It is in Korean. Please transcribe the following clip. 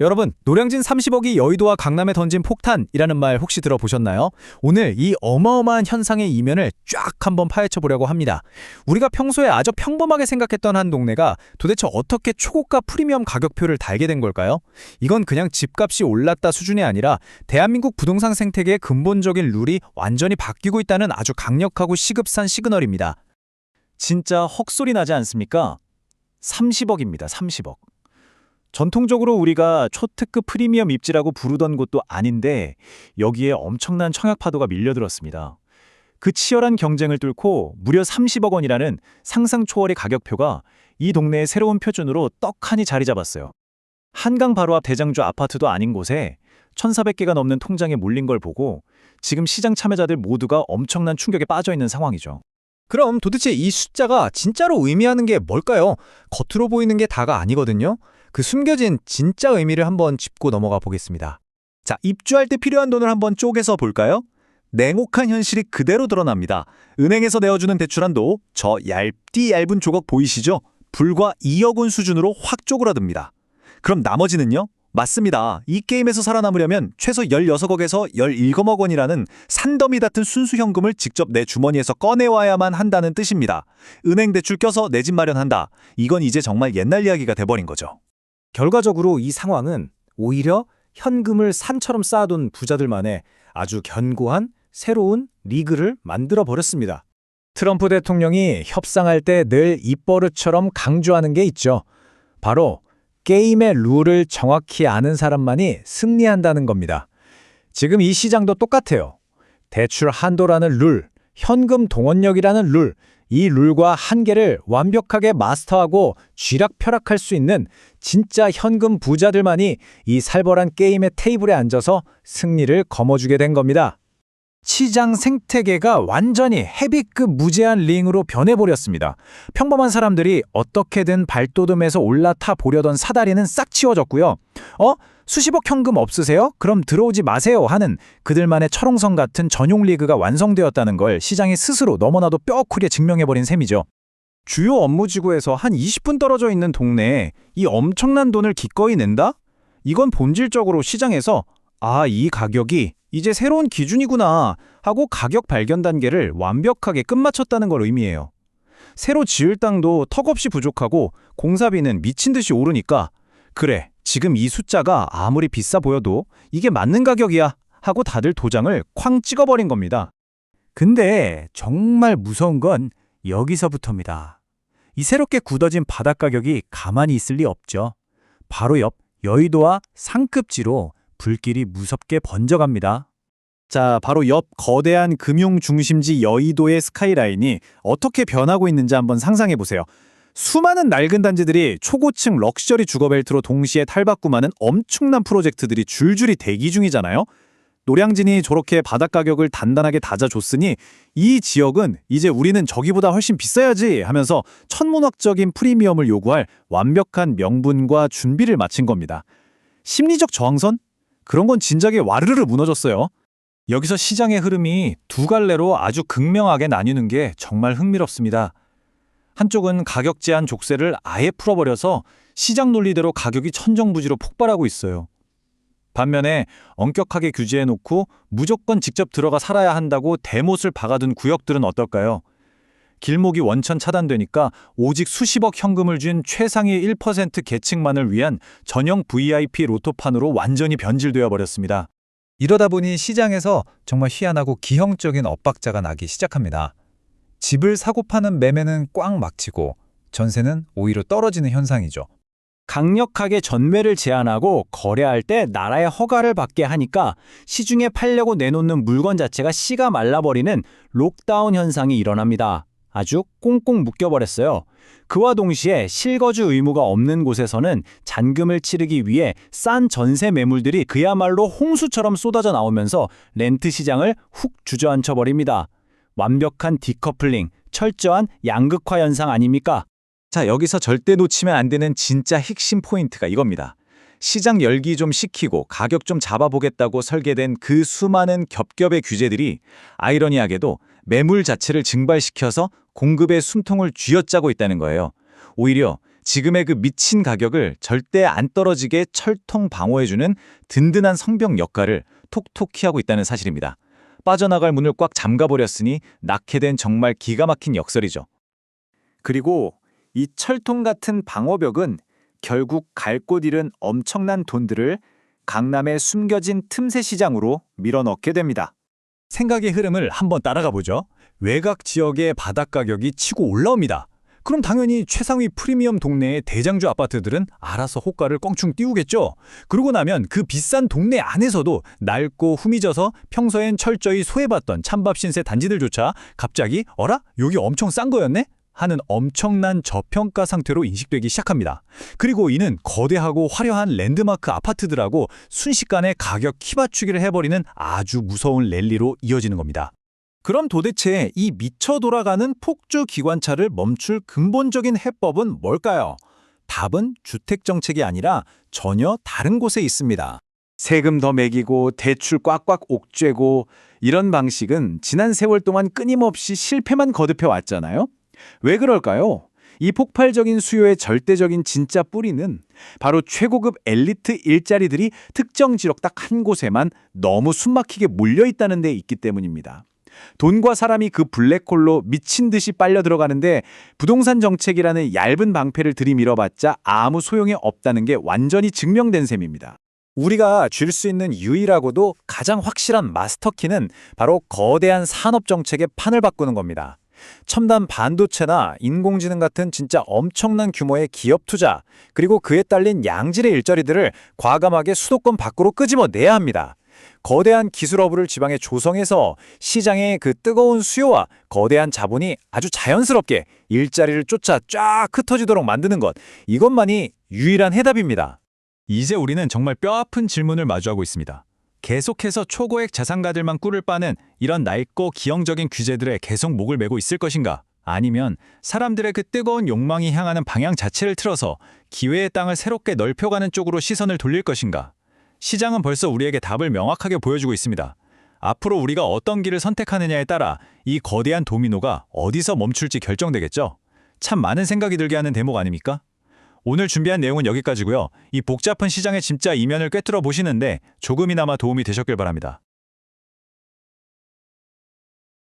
여러분, 노량진 30억이 여의도와 강남에 던진 폭탄이라는 말 혹시 들어보셨나요? 오늘 이 어마어마한 현상의 이면을 쫙 한번 파헤쳐 보려고 합니다. 우리가 평소에 아주 평범하게 생각했던 한 동네가 도대체 어떻게 초고가 프리미엄 가격표를 달게 된 걸까요? 이건 그냥 집값이 올랐다 수준이 아니라 대한민국 부동산 생태계의 근본적인 룰이 완전히 바뀌고 있다는 아주 강력하고 시급산 시그널입니다. 진짜 헉소리 나지 않습니까? 30억입니다. 30억. 전통적으로 우리가 초특급 프리미엄 입지라고 부르던 곳도 아닌데 여기에 엄청난 청약파도가 밀려들었습니다. 그 치열한 경쟁을 뚫고 무려 30억 원이라는 상상 초월의 가격표가 이 동네의 새로운 표준으로 떡하니 자리 잡았어요. 한강 바로 앞 대장주 아파트도 아닌 곳에 1,400개가 넘는 통장에 몰린 걸 보고 지금 시장 참여자들 모두가 엄청난 충격에 빠져 있는 상황이죠. 그럼 도대체 이 숫자가 진짜로 의미하는 게 뭘까요? 겉으로 보이는 게 다가 아니거든요. 그 숨겨진 진짜 의미를 한번 짚고 넘어가 보겠습니다. 자, 입주할 때 필요한 돈을 한번 쪼개서 볼까요? 냉혹한 현실이 그대로 드러납니다. 은행에서 내어주는 대출한도 저 얇은 조각 보이시죠? 불과 2억 원 수준으로 확 쪼그라듭니다. 그럼 나머지는요? 맞습니다. 이 게임에서 살아남으려면 최소 16억에서 17억 원이라는 산더미 같은 순수 현금을 직접 내 주머니에서 꺼내와야만 한다는 뜻입니다. 은행 대출 껴서 내 집 마련한다. 이건 이제 정말 옛날 이야기가 돼버린 거죠. 결과적으로 이 상황은 오히려 현금을 산처럼 쌓아둔 부자들만의 아주 견고한 새로운 리그를 만들어 버렸습니다. 트럼프 대통령이 협상할 때 늘 입버릇처럼 강조하는 게 있죠. 바로 게임의 룰을 정확히 아는 사람만이 승리한다는 겁니다. 지금 이 시장도 똑같아요. 대출 한도라는 룰, 현금 동원력이라는 룰, 이 룰과 한계를 완벽하게 마스터하고 쥐락펴락할 수 있는 진짜 현금 부자들만이 이 살벌한 게임의 테이블에 앉아서 승리를 거머쥐게 된 겁니다. 시장 생태계가 완전히 헤비급 무제한 링으로 변해버렸습니다. 평범한 사람들이 어떻게든 발돋움해서 올라타 보려던 사다리는 싹 치워졌고요. 수십억 현금 없으세요? 그럼 들어오지 마세요 하는 그들만의 철옹성 같은 전용 리그가 완성되었다는 걸 시장이 스스로 너무나도 뼈아프게 증명해버린 셈이죠. 주요 업무지구에서 한 20분 떨어져 있는 동네에 이 엄청난 돈을 기꺼이 낸다? 이건 본질적으로 시장에서 이 가격이 이제 새로운 기준이구나 하고 가격 발견 단계를 완벽하게 끝마쳤다는 걸 의미해요. 새로 지을 땅도 턱없이 부족하고 공사비는 미친 듯이 오르니까 그래, 지금 이 숫자가 아무리 비싸 보여도 이게 맞는 가격이야 하고 다들 도장을 쾅 찍어버린 겁니다. 근데 정말 무서운 건 여기서부터입니다. 이 새롭게 굳어진 바닥 가격이 가만히 있을 리 없죠. 바로 옆 여의도와 상급지로 불길이 무섭게 번져갑니다. 자, 바로 옆 거대한 금융 중심지 여의도의 스카이라인이 어떻게 변하고 있는지 한번 상상해 보세요. 수많은 낡은 단지들이 초고층 럭셔리 주거벨트로 동시에 탈바꿈하는 엄청난 프로젝트들이 줄줄이 대기 중이잖아요. 노량진이 저렇게 바닥 가격을 단단하게 다져줬으니 이 지역은 이제 우리는 저기보다 훨씬 비싸야지 하면서 천문학적인 프리미엄을 요구할 완벽한 명분과 준비를 마친 겁니다. 심리적 저항선? 그런 건 진작에 와르르 무너졌어요. 여기서 시장의 흐름이 두 갈래로 아주 극명하게 나뉘는 게 정말 흥미롭습니다. 한쪽은 가격 제한 족쇄를 아예 풀어버려서 시장 논리대로 가격이 천정부지로 폭발하고 있어요. 반면에 엄격하게 규제해놓고 무조건 직접 들어가 살아야 한다고 대못을 박아둔 구역들은 어떨까요? 길목이 원천 차단되니까 오직 수십억 현금을 쥔 최상위 1% 계층만을 위한 전용 VIP 로또판으로 완전히 변질되어 버렸습니다. 이러다 보니 시장에서 정말 희한하고 기형적인 엇박자가 나기 시작합니다. 집을 사고 파는 매매는 꽉 막히고 전세는 오히려 떨어지는 현상이죠. 강력하게 전매를 제한하고 거래할 때 나라의 허가를 받게 하니까 시중에 팔려고 내놓는 물건 자체가 씨가 말라버리는 록다운 현상이 일어납니다. 아주 꽁꽁 묶여버렸어요. 그와 동시에 실거주 의무가 없는 곳에서는 잔금을 치르기 위해 싼 전세 매물들이 그야말로 홍수처럼 쏟아져 나오면서 렌트 시장을 훅 주저앉혀버립니다. 완벽한 디커플링, 철저한 양극화 현상 아닙니까? 자, 여기서 절대 놓치면 안 되는 진짜 핵심 포인트가 이겁니다. 시장 열기 좀 식히고 가격 좀 잡아보겠다고 설계된 그 수많은 겹겹의 규제들이 아이러니하게도 매물 자체를 증발시켜서 공급의 숨통을 쥐어짜고 있다는 거예요. 오히려 지금의 그 미친 가격을 절대 안 떨어지게 철통 방어해주는 든든한 성벽 역할을 톡톡히 하고 있다는 사실입니다. 빠져나갈 문을 꽉 잠가버렸으니 낳게 된 정말 기가 막힌 역설이죠. 그리고 이 철통 같은 방어벽은 결국 갈 곳 잃은 엄청난 돈들을 강남의 숨겨진 틈새 시장으로 밀어넣게 됩니다. 생각의 흐름을 한번 따라가 보죠. 외곽 지역의 바닥 가격이 치고 올라옵니다. 그럼 당연히 최상위 프리미엄 동네의 대장주 아파트들은 알아서 호가를 껑충 띄우겠죠. 그러고 나면 그 비싼 동네 안에서도 낡고 후미져서 평소엔 철저히 소외받던 찬밥 신세 단지들조차 갑자기 어라? 여기 엄청 싼 거였네? 하는 엄청난 저평가 상태로 인식되기 시작합니다. 그리고 이는 거대하고 화려한 랜드마크 아파트들하고 순식간에 가격 키받추기를 해버리는 아주 무서운 랠리로 이어지는 겁니다. 그럼 도대체 이 미쳐 돌아가는 폭주 기관차를 멈출 근본적인 해법은 뭘까요? 답은 주택 정책이 아니라 전혀 다른 곳에 있습니다. 세금 더 매기고 대출 꽉꽉 옥죄고 이런 방식은 지난 세월 동안 끊임없이 실패만 거듭해 왔잖아요. 왜 그럴까요? 이 폭발적인 수요의 절대적인 진짜 뿌리는 바로 최고급 엘리트 일자리들이 특정 지역 딱 한 곳에만 너무 숨막히게 몰려있다는 데 있기 때문입니다. 돈과 사람이 그 블랙홀로 미친 듯이 빨려 들어가는데 부동산 정책이라는 얇은 방패를 들이밀어봤자 아무 소용이 없다는 게 완전히 증명된 셈입니다. 우리가 줄 수 있는 유일하고도 가장 확실한 마스터키는 바로 거대한 산업 정책의 판을 바꾸는 겁니다. 첨단 반도체나 인공지능 같은 진짜 엄청난 규모의 기업 투자, 그리고 그에 딸린 양질의 일자리들을 과감하게 수도권 밖으로 끄집어내야 합니다. 거대한 기술 허브를 지방에 조성해서 시장의 그 뜨거운 수요와 거대한 자본이 아주 자연스럽게 일자리를 쫓아 쫙 흩어지도록 만드는 것, 이것만이 유일한 해답입니다. 이제 우리는 정말 뼈아픈 질문을 마주하고 있습니다. 계속해서 초고액 자산가들만 꿀을 빠는 이런 낡고 기형적인 규제들에 계속 목을 메고 있을 것인가? 아니면 사람들의 그 뜨거운 욕망이 향하는 방향 자체를 틀어서 기회의 땅을 새롭게 넓혀가는 쪽으로 시선을 돌릴 것인가? 시장은 벌써 우리에게 답을 명확하게 보여주고 있습니다. 앞으로 우리가 어떤 길을 선택하느냐에 따라 이 거대한 도미노가 어디서 멈출지 결정되겠죠? 참 많은 생각이 들게 하는 대목 아닙니까? 오늘 준비한 내용은 여기까지고요. 이 복잡한 시장의 진짜 이면을 꿰뚫어 보시는데 조금이나마 도움이 되셨길 바랍니다.